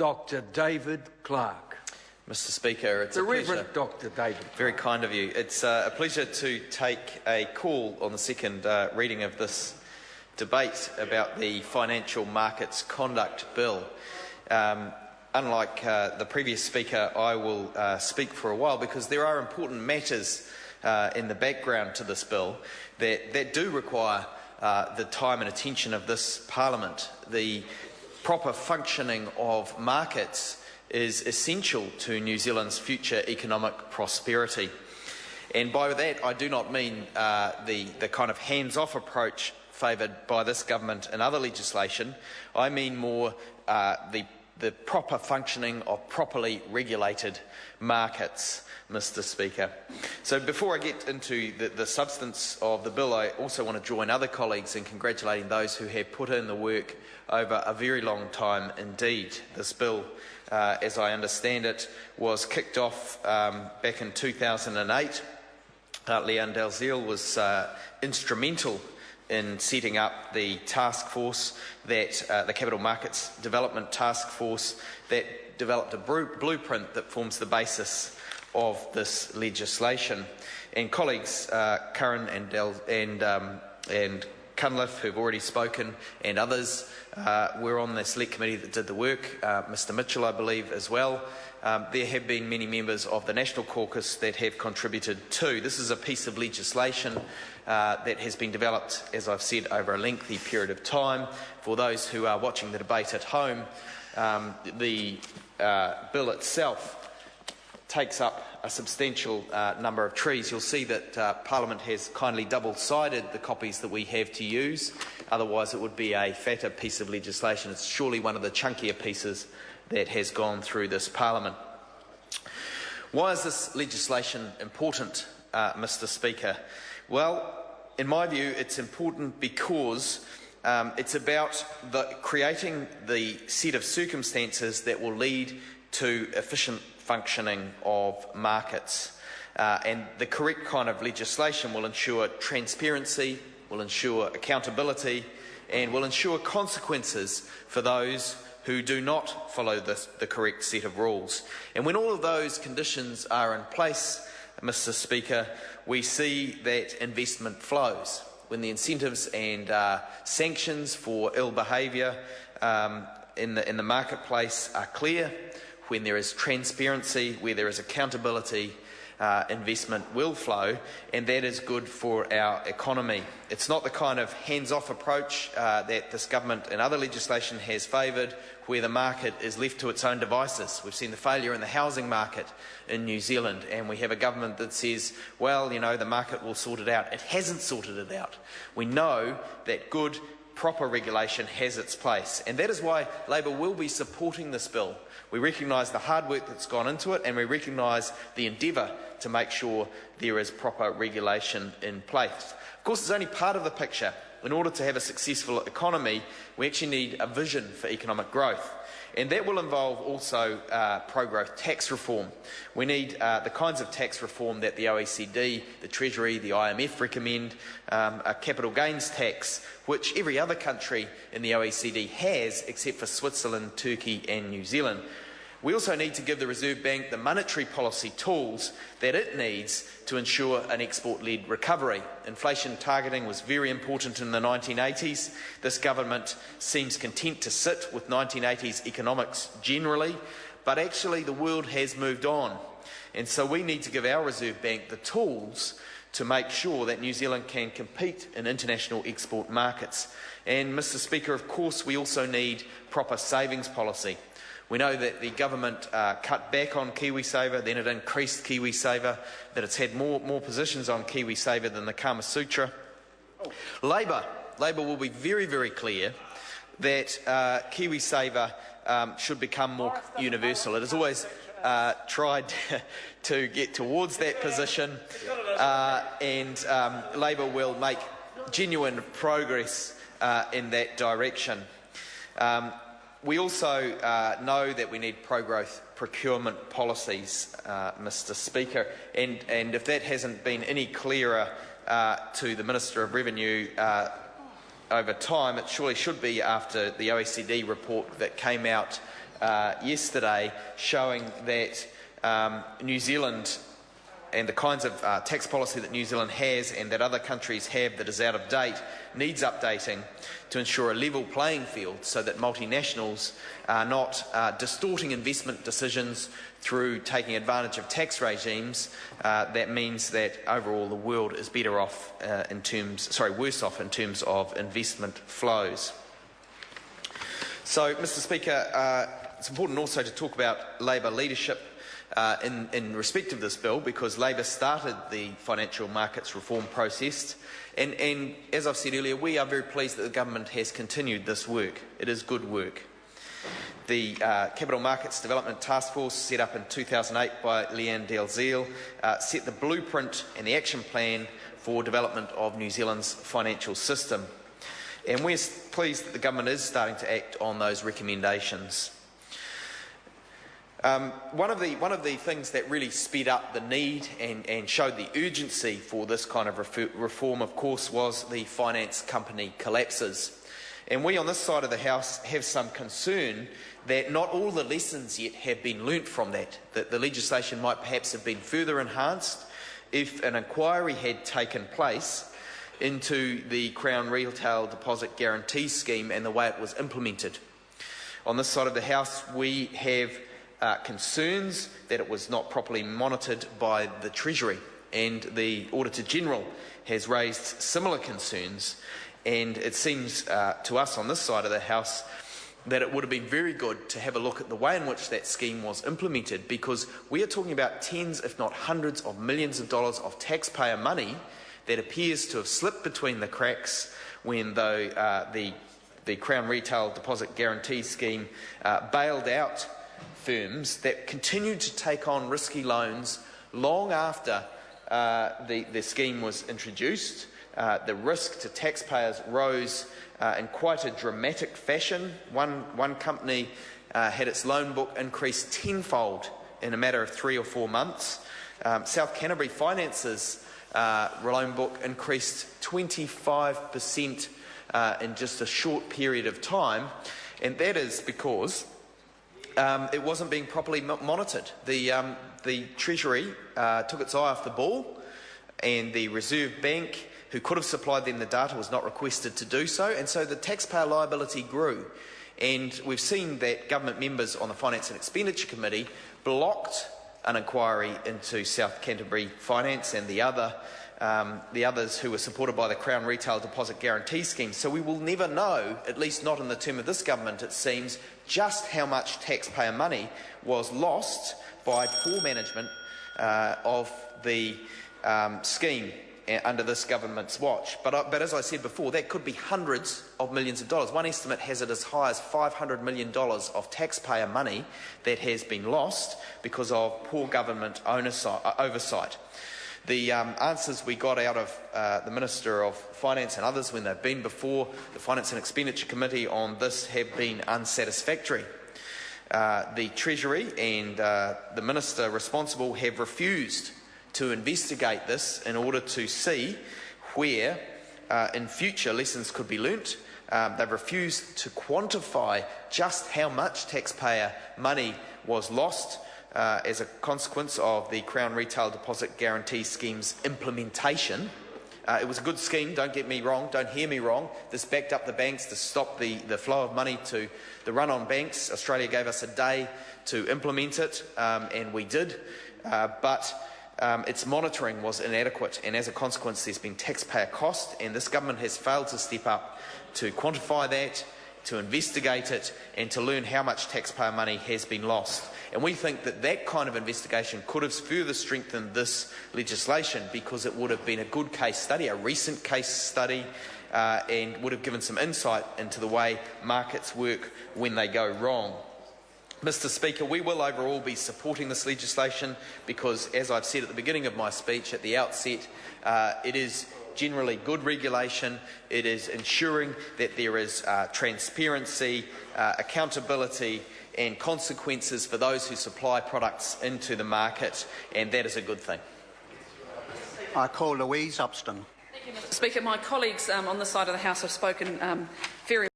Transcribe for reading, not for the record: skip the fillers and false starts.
Dr. David Clark. Mr. Speaker, it's a pleasure. Reverend Dr. David. Very kind of you. It's a pleasure to take a call on the second reading of this debate about the Financial Markets Conduct Bill. Unlike the previous speaker, I will speak for a while because there are important matters in the background to this bill that do require the time and attention of this Parliament. The proper functioning of markets is essential to New Zealand's future economic prosperity. And by that, I do not mean the kind of hands-off approach favoured by this government and other legislation. I mean more the proper functioning of properly regulated markets, Mr. Speaker. So before I get into the substance of the bill, I also want to join other colleagues in congratulating those who have put in the work over a very long time indeed. This bill, as I understand it, was kicked off back in 2008. Leanne Dalziel was instrumental in setting up the task force, the Capital Markets Development Task Force, that developed a blueprint that forms the basis of this legislation. And colleagues Curran and Cunliffe, who've already spoken, and others were on the select committee that did the work, Mr Mitchell, I believe, as well. There have been many members of the National Caucus that have contributed too. This is a piece of legislation that has been developed, as I've said, over a lengthy period of time. For those who are watching the debate at home, the bill itself takes up a substantial number of trees. You'll see that Parliament has kindly double-sided the copies that we have to use. Otherwise, it would be a fatter piece of legislation. It's surely one of the chunkier pieces that has gone through this Parliament. Why is this legislation important, Mr. Speaker? Well, in my view, it's important because it's about creating the set of circumstances that will lead to efficient functioning of markets. And the correct kind of legislation will ensure transparency, will ensure accountability, and will ensure consequences for those who do not follow the correct set of rules. And when all of those conditions are in place, Mr. Speaker, we see that investment flows. When the incentives and sanctions for ill behaviour in the marketplace are clear, when there is transparency, where there is accountability, investment will flow, and that is good for our economy. It's not the kind of hands-off approach that this government and other legislation has favoured, where the market is left to its own devices. We've seen the failure in the housing market in New Zealand, and we have a government that says, well, you know, the market will sort it out. It hasn't sorted it out. We know that good, proper regulation has its place, and that is why Labour will be supporting this bill. We recognise the hard work that's gone into it, and we recognise the endeavour to make sure there is proper regulation in place. Of course, it's only part of the picture. In order to have a successful economy, we actually need a vision for economic growth. And that will involve also pro-growth tax reform. We need the kinds of tax reform that the OECD, the Treasury, the IMF recommend, a capital gains tax, which every other country in the OECD has, except for Switzerland, Turkey and New Zealand. We also need to give the Reserve Bank the monetary policy tools that it needs to ensure an export-led recovery. Inflation targeting was very important in the 1980s. This government seems content to sit with 1980s economics generally, but actually the world has moved on. And so we need to give our Reserve Bank the tools to make sure that New Zealand can compete in international export markets. And, Mr. Speaker, of course, we also need proper savings policy. We know that the government cut back on KiwiSaver, then it increased KiwiSaver, that it's had more positions on KiwiSaver than the Kama Sutra. Labour will be very, very clear that KiwiSaver should become more universal. It has always tried to get towards that position, and Labour will make genuine progress in that direction. We also know that we need pro-growth procurement policies, Mr. Speaker, and if that hasn't been any clearer to the Minister of Revenue over time, it surely should be after the OECD report that came out yesterday showing that New Zealand and the kinds of tax policy that New Zealand has and that other countries have that is out of date needs updating to ensure a level playing field so that multinationals are not distorting investment decisions through taking advantage of tax regimes. That means that overall the world is worse off in terms of investment flows. So, Mr. Speaker, it's important also to talk about Labor leadership in respect of this bill, because Labor started the financial markets reform process, and as I've said earlier, we are very pleased that the government has continued this work. It is good work. The Capital Markets Development Task Force, set up in 2008 by Leanne Dalziel, set the blueprint and the action plan for development of New Zealand's financial system. And we're pleased that the government is starting to act on those recommendations. One of the things that really sped up the need and showed the urgency for this kind of reform, of course, was the finance company collapses. And we on this side of the House have some concern that not all the lessons yet have been learnt from that the legislation might perhaps have been further enhanced if an inquiry had taken place into the Crown Retail Deposit Guarantee Scheme and the way it was implemented. On this side of the House, we have concerns that it was not properly monitored by the Treasury, and the Auditor-General has raised similar concerns, and it seems to us on this side of the House that it would have been very good to have a look at the way in which that scheme was implemented, because we are talking about tens, if not hundreds of millions of dollars of taxpayer money that appears to have slipped between the cracks when the Crown Retail Deposit Guarantee Scheme bailed out firms that continued to take on risky loans long after the scheme was introduced. The risk to taxpayers rose in quite a dramatic fashion. One company had its loan book increased tenfold in a matter of 3 or 4 months. South Canterbury Finance's loan book increased 25% in just a short period of time, and that is because it wasn't being properly monitored. The Treasury took its eye off the ball, and the Reserve Bank, who could have supplied them the data, was not requested to do so, and so the taxpayer liability grew. And we've seen that government members on the Finance and Expenditure Committee blocked an inquiry into South Canterbury Finance and the others who were supported by the Crown Retail Deposit Guarantee Scheme. So we will never know, at least not in the term of this government it seems, just how much taxpayer money was lost by poor management of the scheme under this government's watch. But as I said before, that could be hundreds of millions of dollars. One estimate has it as high as $500 million of taxpayer money that has been lost because of poor government oversight. The answers we got out of the Minister of Finance and others when they've been before the Finance and Expenditure Committee on this have been unsatisfactory. The Treasury and the Minister responsible have refused to investigate this in order to see where in future lessons could be learnt. They've refused to quantify just how much taxpayer money was lost as a consequence of the Crown Retail Deposit Guarantee Scheme's implementation. It was a good scheme, don't get me wrong, don't hear me wrong. This backed up the banks to stop the flow of money to the run on banks. Australia gave us a day to implement it, and we did. But its monitoring was inadequate, and as a consequence there's been taxpayer cost, and this government has failed to step up to quantify that, to investigate it, and to learn how much taxpayer money has been lost. And we think that that kind of investigation could have further strengthened this legislation, because it would have been a good case study, a recent case study, and would have given some insight into the way markets work when they go wrong. Mr. Speaker, we will overall be supporting this legislation because, as I've said at the beginning of my speech at the outset, it is generally good regulation. It is ensuring that there is transparency, accountability and consequences for those who supply products into the market, and that is a good thing. I call Louise Upston. Thank you, Mr. Speaker. My colleagues on this side of the House have spoken very